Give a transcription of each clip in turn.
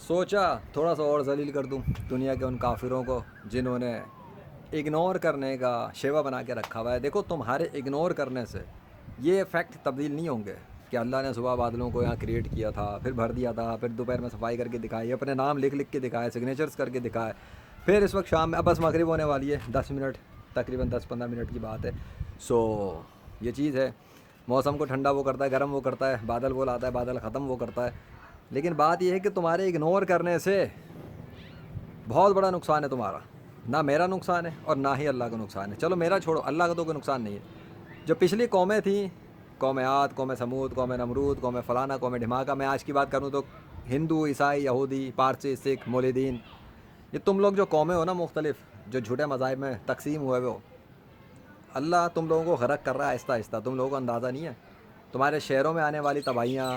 سوچا تھوڑا سا اور ذلیل کر دوں دنیا کے ان کافروں کو جنہوں نے اگنور کرنے کا شیوا بنا کے رکھا ہوا ہے. دیکھو تمہارے اگنور کرنے سے یہ فیکٹ تبدیل نہیں ہوں گے کہ اللہ نے صبح بادلوں کو یہاں کریٹ کیا تھا, پھر بھر دیا تھا, پھر دوپہر میں صفائی کر کے دکھائی, اپنے نام لکھ لکھ کے دکھائے, سگنیچرز کر کے دکھائے, پھر اس وقت شام میں اب بس مغرب ہونے والی ہے, 10 منٹ تقریباً 10-15 منٹ کی بات ہے. سو یہ چیز ہے, موسم کو ٹھنڈا وہ کرتا ہے, گرم وہ کرتا ہے, بادل وہ لاتا ہے, بادل ختم وہ کرتا ہے. لیکن بات یہ ہے کہ تمہارے اگنور کرنے سے بہت بڑا نقصان ہے تمہارا. نہ میرا نقصان ہے اور نہ ہی اللہ کا نقصان ہے. چلو میرا چھوڑو, اللہ کا تو کوئی نقصان نہیں ہے. جو پچھلی قومیں تھیں, قوم عاد, قوم سمود, قوم نمرود, قوم فلانا, قوم ڈھماکہ, میں آج کی بات کروں تو ہندو, عیسائی, یہودی, پارسی, سکھ, مولدین, یہ تم لوگ جو قومیں ہو نا مختلف, جو جھوٹے مذاہب میں تقسیم ہوئے ہو, اللہ تم لوگوں کو غرق کر رہا ہے آہستہ آہستہ. تم لوگوں کو اندازہ نہیں ہے. تمہارے شہروں میں آنے والی تباہیاں,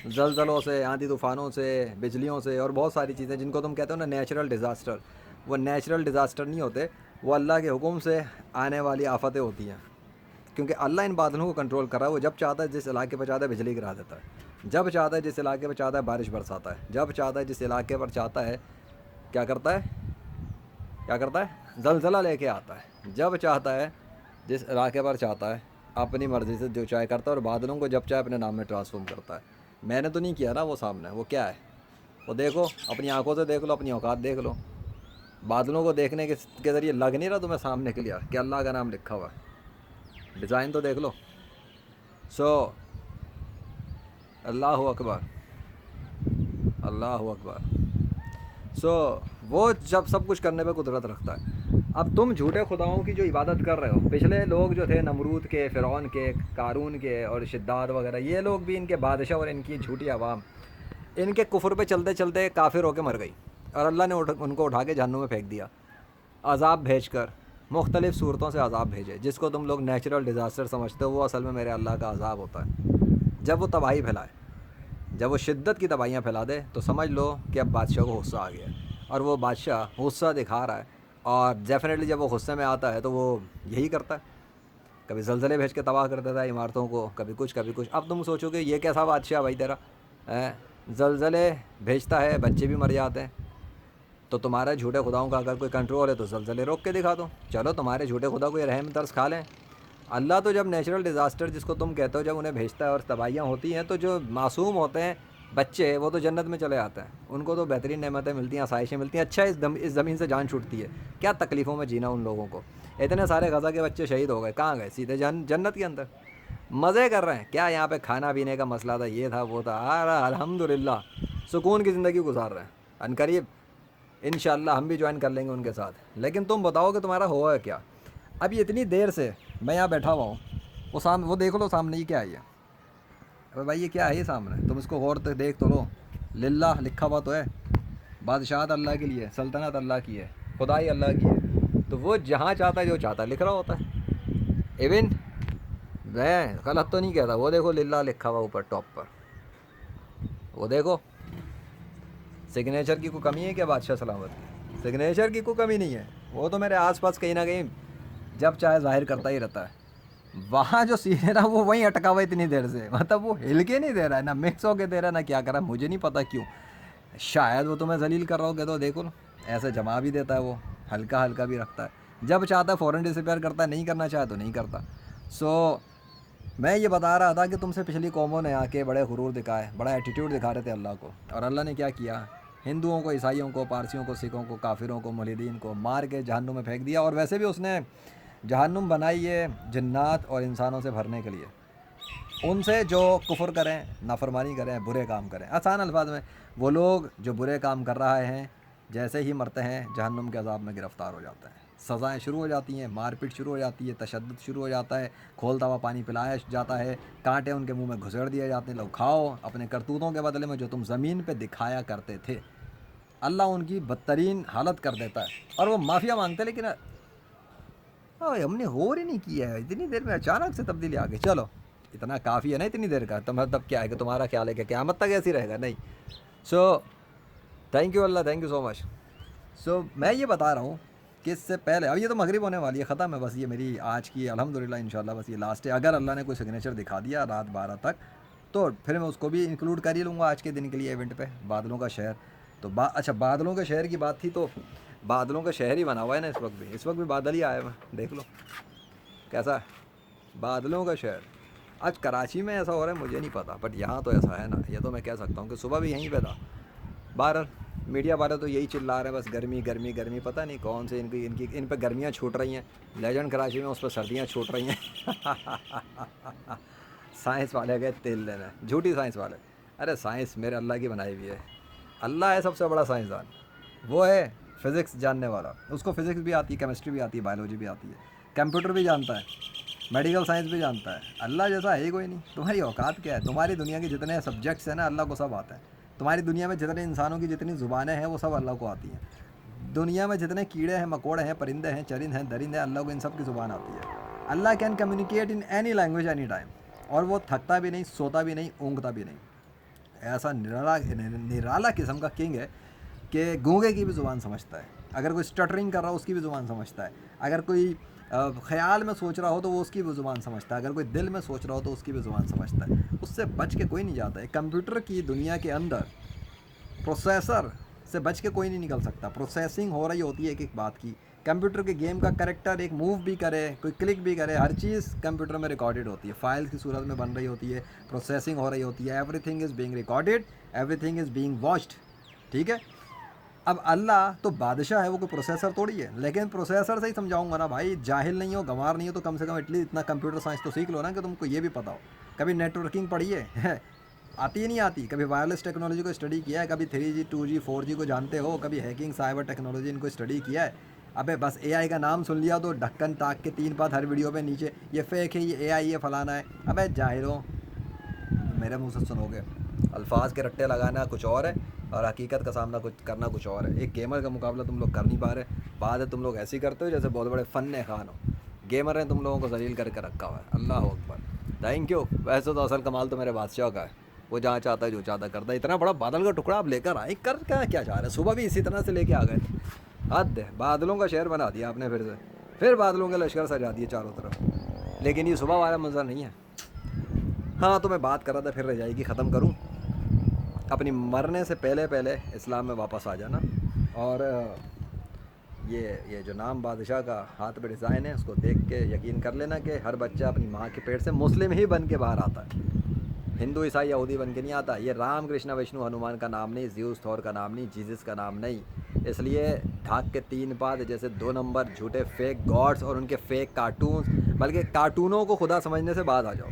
زلزلوں سے, آندھی طوفانوں سے, بجلیوں سے اور بہت ساری چیزیں جن کو تم کہتے ہو نا نیچرل ڈیزاسٹر, وہ نیچرل ڈیزاسٹر نہیں ہوتے, وہ اللہ کے حکم سے آنے والی آفتیں ہوتی ہیں. کیونکہ اللہ ان بادلوں کو کنٹرول کر رہا ہے. وہ جب چاہتا ہے جس علاقے پر چاہتا ہے بجلی گرا دیتا ہے, جب چاہتا ہے جس علاقے پر چاہتا ہے بارش برساتا ہے, جب چاہتا ہے جس علاقے پر چاہتا ہے کیا کرتا ہے, کیا کرتا ہے, زلزلہ لے کے آتا ہے, جب چاہتا ہے جس علاقے پر چاہتا ہے اپنی مرضی سے جو چاہے کرتا ہے, اور بادلوں کو جب چاہے اپنے نام میں ٹرانسفارم کرتا ہے. میں نے تو نہیں کیا نا, وہ سامنے وہ کیا ہے, وہ دیکھو, اپنی آنکھوں سے دیکھ لو, اپنی اوقات دیکھ لو. بادلوں کو دیکھنے کے ذریعے لگ نہیں رہا تمہیں سامنے کے لیے کہ اللہ کا نام لکھا ہوا ہے. ڈیزائن تو دیکھ لو. سو اللہ اکبر, اللہ اکبر. سو وہ جب سب کچھ کرنے پہ قدرت رکھتا ہے. اب تم جھوٹے خداؤں کی جو عبادت کر رہے ہو, پچھلے لوگ جو تھے نمرود کے, فرعون کے, قارون کے اور شداد وغیرہ, یہ لوگ بھی ان کے بادشاہ اور ان کی جھوٹی عوام ان کے کفر پہ چلتے چلتے کافر ہو کے مر گئی, اور اللہ نے ان کو اٹھا کے جہنم میں پھینک دیا, عذاب بھیج کر. مختلف صورتوں سے عذاب بھیجے. جس کو تم لوگ نیچرل ڈیزاسٹر سمجھتے ہو, وہ اصل میں میرے اللہ کا عذاب ہوتا ہے. جب وہ تباہی پھیلائے, جب وہ شدت کی تباہیاں پھیلا دے, تو سمجھ لو کہ اب بادشاہ کو غصہ آ گیا ہے, اور وہ بادشاہ غصہ دکھا رہا ہے. اور ڈیفینیٹلی جب وہ غصے میں آتا ہے تو وہ یہی کرتا ہے, کبھی زلزلے بھیج کے تباہ کر دیتا ہے عمارتوں کو, کبھی کچھ کبھی کچھ. اب تم سوچو کہ یہ کیسا بادشاہ بھائی تیرا, زلزلے بھیجتا ہے, بچے بھی مر جاتے ہیں. تو تمہارے جھوٹے خداؤں کا اگر کوئی کنٹرول ہے تو زلزلے روک کے دکھا دو. چلو تمہارے جھوٹے خدا کو یہ رحم ترس کھا لیں. اللہ تو جب نیچرل ڈیزاسٹر جس کو تم کہتے ہو جب انہیں بھیجتا ہے اور تباہیاں ہوتی ہیں, تو جو معصوم ہوتے ہیں بچے, وہ تو جنت میں چلے آتے ہیں. ان کو تو بہترین نعمتیں ملتی ہیں, آسائشیں ملتی ہیں. اچھا اس زمین سے جان چھوٹتی ہے, کیا تکلیفوں میں جینا ان لوگوں کو. اتنے سارے غزہ کے بچے شہید ہو گئے, کہاں گئے, سیدھے جنت کے اندر مزے کر رہے ہیں. کیا یہاں پہ کھانا پینے کا مسئلہ تھا, یہ تھا وہ تھا, الحمدللہ سکون کی زندگی گزار رہے ہیں. عنقریب انشاءاللہ ہم بھی جوائن کر لیں گے ان کے ساتھ. لیکن تم بتاؤ کہ تمہارا ہوا ہے کیا. اب یہ اتنی دیر سے میں یہاں بیٹھا ہوا ہوں, وہ دیکھ لو سامنے یہ کیا ہے. ابے بھائی یہ کیا ہے, یہ سامنے تم اس کو غور سے دیکھ تو لو. للہ لکھا ہوا تو ہے, بادشاہت اللہ کے لیے, سلطنت اللہ کی ہے, خدائی اللہ کی ہے. تو وہ جہاں چاہتا ہے جو چاہتا ہے لکھ رہا ہوتا ہے. ایون میں غلط تو نہیں کہتا, وہ دیکھو للہ لکھا ہوا اوپر ٹاپ پر, وہ دیکھو. سگنیچر کی کوئی کمی ہے کیا بادشاہ سلامت کی؟ سگنیچر کی کوئی کمی نہیں ہے. وہ تو میرے آس پاس کہیں نہ کہیں جب چاہے ظاہر کرتا ہی رہتا ہے. وہاں جو سینے رہا وہ وہیں اٹکا ہوا اتنی دیر سے, مطلب وہ ہل کے نہیں دے رہا ہے, نہ مکس ہو کے دے رہا ہے, نہ کیا کر رہا ہے, مجھے نہیں پتا کیوں. شاید وہ تمہیں ذلیل کر رہا ہو کہ تو دیکھو ایسے جما بھی دیتا ہے, وہ ہلکا ہلکا بھی رکھتا ہے. جب چاہتا ہے فوراً ڈسپیئر کرتا ہے, نہیں کرنا چاہے تو نہیں کرتا. سو میں یہ بتا رہا تھا کہ تم سے پچھلی قوموں نے آ کے بڑے غرور دکھائے, بڑا ایٹیٹیوڈ دکھا رہے تھے اللہ کو, اور اللہ نے کیا کیا, ہندوؤں کو, عیسائیوں کو, پارسیوں کو, سکھوں کو, کافروں کو, ملحدین کو مار کے جہنم میں پھینک دیا. اور ویسے بھی اس نے جہنم بنائی ہے جنات اور انسانوں سے بھرنے کے لیے, ان سے جو کفر کریں, نافرمانی کریں, برے کام کریں. آسان الفاظ میں وہ لوگ جو برے کام کر رہے ہیں جیسے ہی مرتے ہیں جہنم کے عذاب میں گرفتار ہو جاتے ہیں. سزائیں شروع ہو جاتی ہیں, مار پیٹ شروع ہو جاتی ہے, تشدد شروع ہو جاتا ہے, کھولتا ہوا پانی پلایا جاتا ہے, کانٹے ان کے منہ میں گھسڑ دیے جاتے ہیں, لوگ کھاؤ اپنے کرتوتوں کے بدلے میں جو تم زمین پہ دکھایا کرتے تھے. اللہ ان کی بدترین حالت کر دیتا ہے, اور وہ معافیا مانگتے ہیں. لیکن ہم نے غور ہی نہیں کیا ہے, اتنی دیر میں اچانک سے تبدیلی آ گئی. چلو اتنا کافی ہے نا اتنی دیر کا, تو مطلب کیا ہے کہ تمہارا خیال ہے کہ قیامت تک ایسی رہے گا, نہیں. So thank you Allah, thank you so much. سو میں یہ بتا رہا ہوں کہ اس سے پہلے, اب یہ تو مغرب ہونے والی ہے, ختم ہے بس, یہ میری آج کی الحمدللہ انشاءاللہ بس یہ لاسٹ ہے. اگر اللہ نے کوئی سگنیچر دکھا دیا رات 12 تک تو پھر میں اس کو بھی انکلوڈ کر ہی لوں گا آج کے دن کے لیے ایونٹ پہ, بادلوں کا شہر. تو اچھا بادلوں کے شہر کی بات تھی، تو بادلوں کا شہر ہی بنا ہوا ہے نا اس وقت بھی بادل ہی آئے ہوئے، دیکھ لو کیسا ہے بادلوں کا شہر. آج کراچی میں ایسا ہو رہا ہے مجھے نہیں پتا، بٹ یہاں تو ایسا ہے نا. یہ تو میں کہہ سکتا ہوں کہ صبح بھی یہیں پہ تھا. بہرحال میڈیا والے تو یہی چلا رہے ہیں بس گرمی گرمی گرمی، پتہ نہیں کون سے ان پہ گرمیاں چھوٹ رہی ہیں. لیجنڈ کراچی میں اس پہ سردیاں چھوٹ رہی ہیں. سائنس والے گئے تیل لینا، جھوٹی سائنس والے. ارے سائنس میرے اللہ کی بنائی ہوئی ہے. اللہ ہے سب سے بڑا سائنسدان، وہ ہے فزکس جاننے والا. اس کو فزکس بھی آتی ہے، کیمسٹری بھی آتی ہے، بایولوجی بھی آتی ہے، کمپیوٹر بھی جانتا ہے، میڈیکل سائنس بھی جانتا ہے. اللہ جیسا ہے ہی کوئی نہیں. تمہاری اوقات کیا ہے؟ تمہاری دنیا کے جتنے سبجیکٹس ہیں نا اللہ کو سب آتا ہے. تمہاری دنیا میں جتنے انسانوں کی جتنی زبانیں ہیں وہ سب اللہ کو آتی ہیں. دنیا میں جتنے کیڑے ہیں، مکوڑے ہیں، پرندے ہیں، چرند ہیں، درند ہیں، اللہ کو ان سب کی زبان آتی ہے. Allah can communicate in any language any time. اور وہ تھکتا بھی نہیں، سوتا بھی نہیں، اونگتا بھی نہیں. ایسا نرالا قسم کا کنگ ہے کہ گونگے کی بھی زبان سمجھتا ہے. اگر کوئی اسٹٹرنگ کر رہا ہو اس کی بھی زبان سمجھتا ہے. اگر کوئی خیال میں سوچ رہا ہو تو وہ اس کی بھی زبان سمجھتا ہے. اگر کوئی دل میں سوچ رہا ہو تو اس کی بھی زبان سمجھتا ہے. اس سے بچ کے کوئی نہیں جاتا ہے. کمپیوٹر کی دنیا کے اندر پروسیسر سے بچ کے کوئی نہیں نکل سکتا. پروسیسنگ ہو رہی ہوتی ہے ایک ایک بات کی. کمپیوٹر کے گیم کا کریکٹر ایک موو بھی کرے، کوئی کلک بھی کرے، ہر چیز کمپیوٹر میں ریکارڈڈ ہوتی ہے، فائل کی صورت میں بن رہی ہوتی ہے، پروسیسنگ ہو رہی ہوتی ہے. Every thing is being recorded, every thing is being watched. ٹھیک ہے. اب اللہ تو بادشاہ ہے، وہ کوئی پروسیسر توڑی ہے. لیکن پروسیسر سے ہی سمجھاؤں گا نا بھائی، جاہل نہیں ہو، گنوار نہیں ہو، تو کم سے کم ایٹ لیسٹ اتنا کمپیوٹر سائنس تو سیکھ لو نا کہ تم کو یہ بھی پتا ہو. کبھی نیٹ ورکنگ پڑھی ہے؟ آتی ہی نہیں آتی. کبھی وائرلیس ٹیکنالوجی کو اسٹڈی کیا ہے؟ کبھی 3G 2G 4G کو جانتے ہو؟ کبھی ہیکنگ سائبر ٹیکنالوجی ان کو اسٹڈی کیا ہے؟ ابے بس اے آئی کا نام سن لیا تو ڈھکن تاک کے 3 بات ہر ویڈیو پہ نیچے، یہ فیک ہے، یہ اے آئی، یہ فلانا ہے. ابے جاہلوں، میرے منہ سے سنو گے. الفاظ کے رٹے لگانا کچھ اور ہے اور حقیقت کا سامنا کچھ کرنا کچھ اور ہے. ایک گیمر کا مقابلہ تم لوگ کر نہیں پا رہے. بات ہے تم لوگ ایسی کرتے ہو جیسے بہت بڑے فن خان ہو. گیمر ہیں، تم لوگوں کو ذلیل کر کے رکھا ہوا ہے. اللہ اکبر. Thank you. ویسے تو اصل کمال تو میرے بادشاہ کا ہے، وہ جہاں چاہتا ہے جو چاہتا کرتا ہے. اتنا بڑا بادل کا ٹکڑا آپ لے کر آئے، کر کیا چاہ رہے ہیں؟ صبح بھی اسی طرح سے لے کے آ گئے تھے. حد ہے. بادلوں کا شہر بنا دیا آپ نے پھر سے، پھر بادلوں کے لشکر سجا دیے چاروں طرف. لیکن یہ صبح والا منظر نہیں ہے. ہاں تو میں بات کر رہا تھا، پھر رہ جائے گی، ختم کروں. اپنی مرنے سے پہلے پہلے اسلام میں واپس آ جانا. اور یہ جو نام بادشاہ کا ہاتھ پہ ڈیزائن ہے اس کو دیکھ کے یقین کر لینا کہ ہر بچہ اپنی ماں کے پیٹ سے مسلم ہی بن کے باہر آتا ہے. ہندو عیسائی یہودی بن کے نہیں آتا. یہ رام کرشنا وشنو ہنومان کا نام نہیں، زیوس تھور کا نام نہیں، جیزس کا نام نہیں. اس لیے ڈھاک کے 3 بات جیسے 2 نمبر جھوٹے فیک گاڈس اور ان کے فیک کارٹونز، بلکہ کارٹونوں کو خدا سمجھنے سے باز آ جاؤ.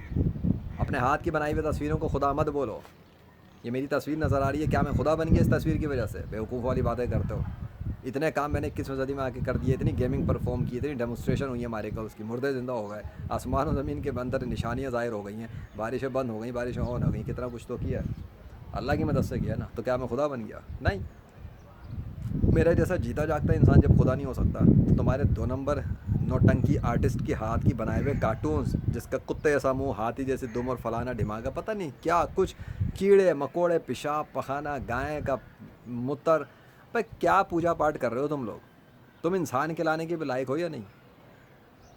اپنے ہاتھ کی بنائی ہوئی تصویروں کو خدا مت بولو. یہ میری تصویر نظر آ رہی ہے، کیا میں خدا بن گیا اس تصویر کی وجہ سے؟ بیوقوف والی باتیں کرتے ہو. اتنے کام میں نے 21ویں صدی میں آ کے کر دیے، اتنی گیمنگ پرفارم کی، اتنی ڈیمونسٹریشن ہوئی ہے ہمارے گرلس کی، مردے زندہ ہو گئے، آسمان و زمین کے اندر نشانیاں ظاہر ہو گئی ہیں، بارشیں بند ہو گئیں، بارشیں آن ہو گئیں. کتنا کچھ تو کیا ہے، اللہ کی مدد سے کیا ہے نا. تو کیا میں خدا بن گیا؟ نہیں. میرا جیسا جیتا جاگتا انسان جب خدا نہیں ہو سکتا تو تمہارے 2 نمبر نوٹنکی آرٹسٹ کی ہاتھ کی بنائے ہوئے کارٹونز، جس کا کتے جیسا منہ، ہاتھی جیسے دم اور فلانا ڈھماکہ، پتہ نہیں کیا کچھ، کیڑے مکوڑے، پیشاب پخانہ، گائے کا متر، پہ کیا پوجا پاٹ کر رہے ہو تم لوگ؟ تم انسان کے لانے کے بھی لائق ہو یا نہیں؟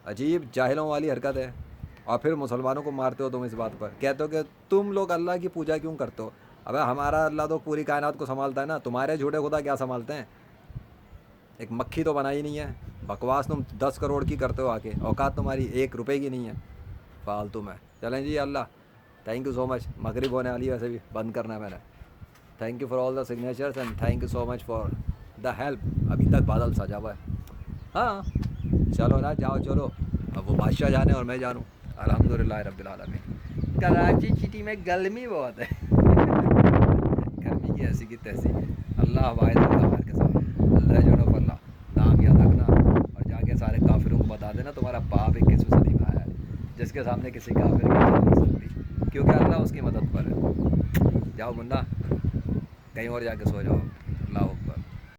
عجیب جاہلوں والی حرکت ہے. اور پھر مسلمانوں کو مارتے ہو تم اس بات پر، کہتے ہو کہ تم لوگ اللہ کی پوجا کیوں کرتے ہو؟ ابے ہمارا اللہ تو پوری کائنات کو سنبھالتا ہے نا، تمہارے جھوٹے خدا کیا سنبھالتے ہیں؟ ایک مکھی تو بنائی نہیں ہے. بکواس تم 10 کروڑ کی کرتے ہو آ کے، اوقات تمہاری 1 روپے کی نہیں ہے فالتو میں. چلیں جی اللہ، تھینک یو سو مچ. مغرب ہونے والی ویسے بھی بند کرنا ہے میں نے. Thank you for all the signatures and thank you so much for the help. ابھی تک بادل سجا ہوا ہے. ہاں چلو نا، جاؤ چلو. اب وہ بادشاہ جانے اور میں جانوں. الحمدللہ رب العالمین. کراچی سٹی میں گرمی بہت ہے. گرمی کی ایسی کی تیسی. اللہ واحد اللہ کے ساتھ. اللہ جنو اللہ نام یاد رکھنا اور جا کے سارے کافروں کو بتا دینا تمہارا باپ 21ویں صدی میں آیا ہے، جس کے سامنے کسی کافر کی نہیں ہو سکتی، کیونکہ اللہ اس کی مدد پر ہے. جاؤ منا، کہیں اور جا کے سو جاؤ. اللہ